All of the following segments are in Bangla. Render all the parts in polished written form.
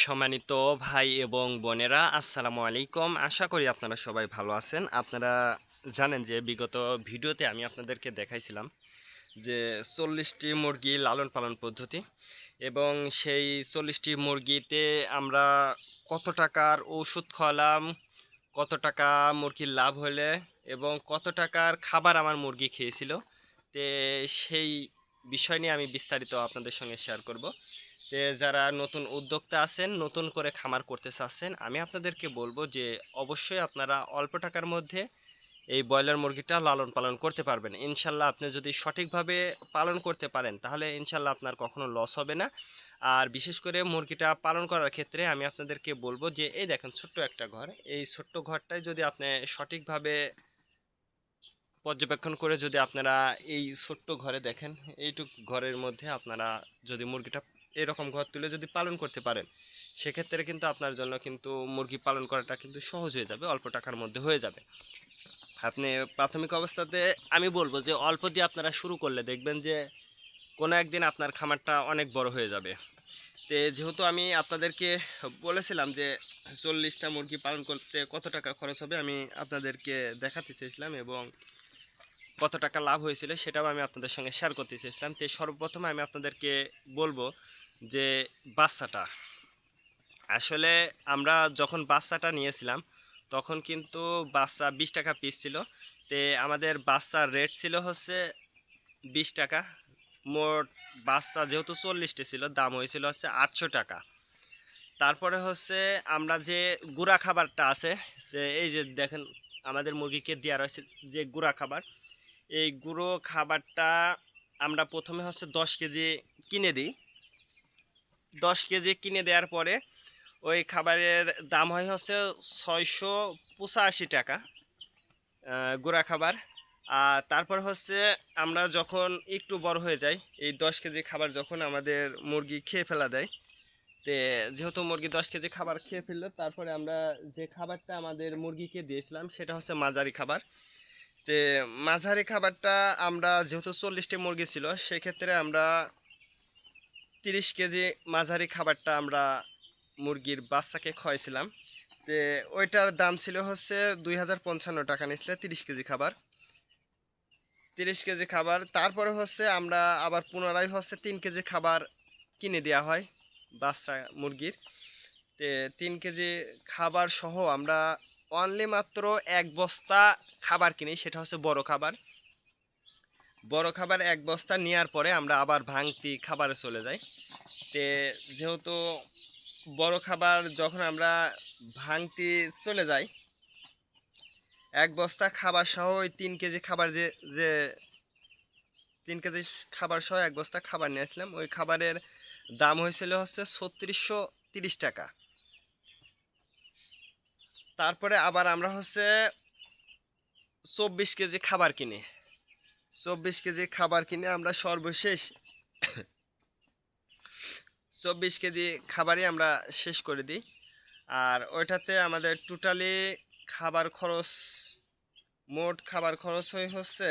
সম্মানিত ভাই এবং বোনেরা, আসসালামু আলাইকুম। আশা করি আপনারা সবাই ভালো আছেন। আপনারা জানেন যে বিগত ভিডিওতে আমি আপনাদেরকে দেখাইছিলাম যে 40টি মুরগি লালন পালন পদ্ধতি, এবং সেই 40টি মুরগিতে আমরা কত টাকার ওষুধ খাওয়ালাম, কত টাকা মুরগির লাভ হলে এবং কত টাকার খাবার আমার মুরগি খেয়েছিল। তে সেই বিষয় নিয়ে আমি বিস্তারিত আপনাদের সঙ্গে শেয়ার করব। যারা নতুন উদ্যোক্তা আছেন, নতুন করে খামার করতে চাচ্ছেন, আমি আপনাদেরকে বলবো যে অবশ্যই আপনারা অল্প টাকার মধ্যে এই ব্রয়লার মুরগিটা লালন পালন করতে পারবেন। ইনশাল্লাহ আপনি যদি সঠিকভাবে পালন করতে পারেন তাহলে ইনশাল্লাহ আপনার কখনো লস হবে না। আর বিশেষ করে মুরগিটা পালন করার ক্ষেত্রে আমি আপনাদেরকে বলবো যে এই দেখেন ছোট্ট একটা ঘর, এই ছোট্ট ঘরটায় যদি আপনি সঠিকভাবে পর্যবেক্ষণ করে যদি আপনারা এই ছোট্ট ঘরে দেখেন, এইটুক ঘরের মধ্যে আপনারা যদি মুরগিটা এরকম ঘর তুলে যদি পালন করতে পারেন, সেক্ষেত্রে কিন্তু আপনার জন্য কিন্তু মুরগি পালন করাটা কিন্তু সহজ হয়ে যাবে, অল্প টাকার মধ্যে হয়ে যাবে। আপনি প্রাথমিক অবস্থাতে আমি বলবো যে অল্প দিয়ে আপনারা শুরু করলে দেখবেন যে কোনো একদিন আপনার খামারটা অনেক বড় হয়ে যাবে। যেহেতু আমি আপনাদেরকে বলেছিলাম যে 40টা মুরগি পালন করতে কত টাকা খরচ হবে, আমি আপনাদেরকে দেখাতে চেয়েছিলাম এবং কত টাকা লাভ হয়েছিল সেটাও আমি আপনাদের সঙ্গে শেয়ার করতে চেয়েছিলাম। সর্বপ্রথমে আমি আপনাদেরকে বলবো যে বাচ্চাটা আসলে আমরা যখন বাচ্চাটা নিয়েছিলাম তখন কিন্তু বাচ্চা 20 টাকা পিস ছিল। আমাদের বাচ্চার রেট ছিল হচ্ছে 20 টাকা। মোট বাচ্চা যেহেতু 40টা ছিল, দাম হয়েছিল হচ্ছে 800 টাকা। তারপরে হচ্ছে আমরা যে গুঁড়া খাবারটা আছে, যে এই যে দেখেন আমাদের মুরগিকে দেওয়া রয়েছে যে গুঁড়া খাবার, এই গুঁড়ো খাবারটা আমরা প্রথমে হচ্ছে 10 কেজি কিনে দিই। 10 কেজি কিনে দেওয়ার পরে ওই খাবারের দাম হয় হচ্ছে 685 টাকা গুঁড়া খাবার। আর তারপর হচ্ছে আমরা যখন একটু বড় হয়ে যাই, এই 10 কেজি খাবার যখন আমাদের মুরগি খেয়ে ফেলা দেয়, তে যেহেতু মুরগি 10 কেজি খাবার খেয়ে ফেললো, তারপরে আমরা যে খাবারটা আমাদের মুরগিকে দিয়েছিলাম সেটা হচ্ছে মাঝারি খাবার। তে মাঝারি খাবারটা আমরা যেহেতু 40টি মুরগি ছিল, সেক্ষেত্রে আমরা 30 কেজি মাঝারি খাবারটা আমরা মুরগির বাচ্চাকে খাওয়াইছিলাম। তে ওইটার দাম ছিল হচ্ছে 2055 টাকা নিয়েছিল 30 কেজি খাবার। 30 কেজি খাবার তারপরে হচ্ছে আমরা আবার পুনরায় হচ্ছে 3 কেজি খাবার কিনে দেওয়া হয় বাচ্চা মুরগির। তে 3 কেজি খাবার সহ আমরা অনলি মাত্র 1 বস্তা খাবার কিনি, সেটা হচ্ছে বড় খাবার। বড় খাবার 1 বস্তা নেওয়ার পরে আমরা আবার ভাঙতি খাবারে চলে যাই। যেহেতু বড় খাবার যখন আমরা ভাঙতি চলে যাই, 1 বস্তা খাবার সহ ওই 3 কেজি খাবার যে যে 3 কেজি খাবার সহ 1 বস্তা খাবার নিয়েছিলাম, ওই খাবারের দাম হয়েছিল হচ্ছে 3630 টাকা। তারপরে আবার আমরা হচ্ছে 24 কেজি খাবার কিনি। 24 কেজি খাবার কিনে আমরা সর্বশেষ 24 কেজি খাবারই আমরা শেষ করে দিই। আর ওইটাতে আমাদের টোটালি খাবার খরচ, মোট খাবার খরচ হচ্ছে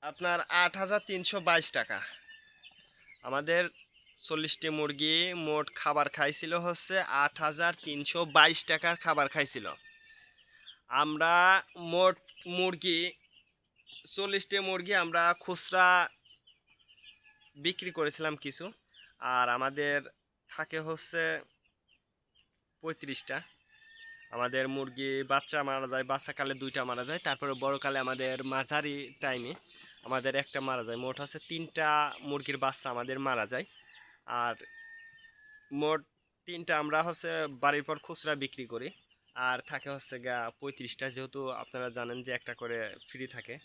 আপনার 8322 টাকা। আমাদের 40টি মুরগি মোট খাবার খাইছিল হচ্ছে 8322 টাকার খাবার খাইছিল। আমরা মোট মুরগি 40টি মুরগি আমরা খুচরা বিক্রি করেছিলাম কিছু, আর আমাদের থাকে হচ্ছে 35টা। আমাদের মুরগি বাচ্চা মারা যায়, বাচ্চাকালে 2টা মারা যায়, তারপরে বড়কালে আমাদের মাঝারি টাইমে আমাদের একটা মারা যায়। মোট হচ্ছে 3টা মুরগির বাচ্চা আমাদের মারা যায়। আর মোট 3টা আমরা হচ্ছে বাড়ির পর খুচরা বিক্রি করি। আর থাকে হচ্ছে 35টা, যেহেতু আপনারা জানেন যে একটা করে ফ্রি থাকে।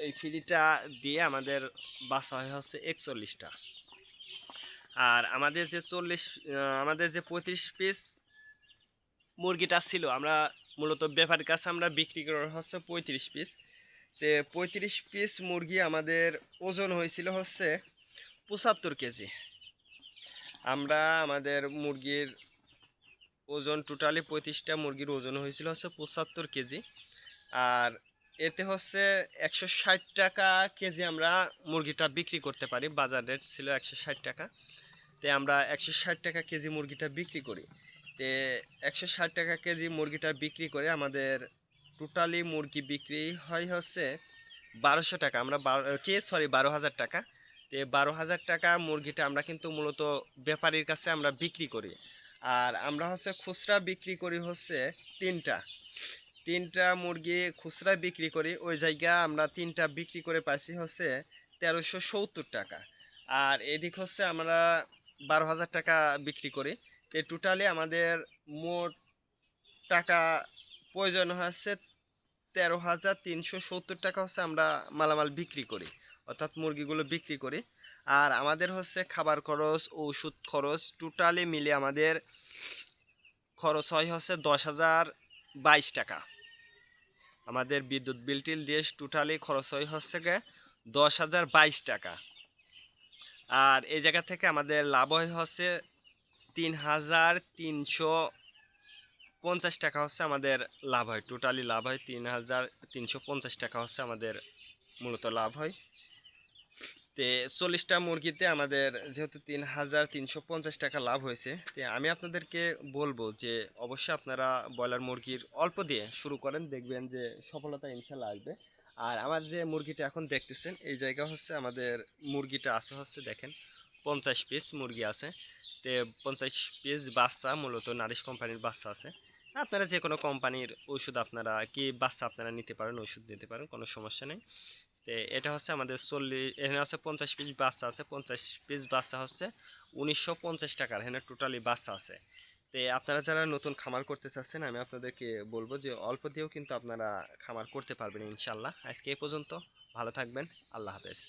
এই ফ্রিটা দিয়ে আমাদের বাচ্চা হয় হচ্ছে 41টা। আর আমাদের যে 35 পিস মুরগিটা ছিল, আমরা মূলত ব্যাপারীর কাছে আমরা বিক্রি করা হচ্ছে 35 পিস। 35 পিস মুরগি আমাদের ওজন হয়েছিল হচ্ছে 75 কেজি। আমরা আমাদের মুরগির ওজন টোটালি 35টা মুরগির ওজন হয়েছিল হচ্ছে 75 কেজি। আর এতে হচ্ছে 160 টাকা কেজি আমরা মুরগিটা বিক্রি করতে পারি। বাজার রেট ছিল 160 টাকা। তে আমরা 160 টাকা কেজি মুরগিটা বিক্রি করি। তে 160 টাকা কেজি মুরগিটা বিক্রি করে আমাদের টোটালি মুরগি বিক্রি হয় হচ্ছে 1200 টাকা। আমরা 12,000 টাকা। তে 12,000 টাকা মুরগিটা আমরা কিন্তু মূলত ব্যাপারীর কাছে আমরা বিক্রি করি। আর আমরা হচ্ছে খুচরা বিক্রি করি হচ্ছে তিনটা তিনটা মুরগি খুচরা বিক্রি করি। ওই জায়গা আমরা তিনটা বিক্রি করে পাইছি হচ্ছে 1370 টাকা। আর এদিক হচ্ছে আমরা 12,000 টাকা বিক্রি করি। তো টোটালি আমাদের মোট টাকা প্রয়োজন হচ্ছে 13,370 টাকা হচ্ছে আমরা মালামাল বিক্রি করি, অর্থাৎ মুরগিগুলো বিক্রি করি। আর আমাদের হচ্ছে খাবার খরচ, ওষুধ খরচ টোটালি মিলে আমাদের খরচ হয় হচ্ছে 10,022 টাকা। আমাদের বিদ্যুৎ বিল টিল দিয়ে টোটালি খরচ হয় হচ্ছে গিয়ে 10,022 টাকা। আর এই জায়গা থেকে আমাদের লাভ হয় হচ্ছে 3,350 টাকা হচ্ছে আমাদের লাভ হয়। টোটালি লাভ হয় 3,350 টাকা হচ্ছে আমাদের মূলত লাভ হয়। তে 40টা মুরগিতে আমাদের যেহেতু 3,350 টাকা লাভ হয়েছে, তো আমি আপনাদেরকে বলবো যে অবশ্যই আপনারা ব্রয়লার মুরগির অল্প দিয়ে শুরু করেন, দেখবেন যে সফলতা ইনশাল্লাহ আসবে। আর আমার যে মুরগিটা এখন দেখতেছেন এই জায়গা হচ্ছে আমাদের মুরগিটা আছে হচ্ছে দেখেন 50 পিস মুরগি আছে। তে 50 পিস বাচ্চা, মূলত নারিশ কোম্পানির বাচ্চা আছে। আপনারা যে কোনো কোম্পানির ওষুধ আপনারা কি বাচ্চা আপনারা নিতে পারেন, ওষুধ নিতে পারেন, কোনো সমস্যা নেই। তো এটা হচ্ছে আমাদের 40, এখানে আছে 50 পিস বাচ্চা আছে। 50 পিস বাচ্চা হচ্ছে 1,950 টাকার, এখানে টোটালি বাচ্চা আছে। তো আপনারা যারা নতুন খামার করতে চাচ্ছেন আমি আপনাদেরকে বলবো যে অল্প দিয়েও কিন্তু আপনারা খামার করতে পারবেন ইনশাল্লাহ। আজকে এই পর্যন্ত, ভালো থাকবেন, আল্লাহ হাফেজ।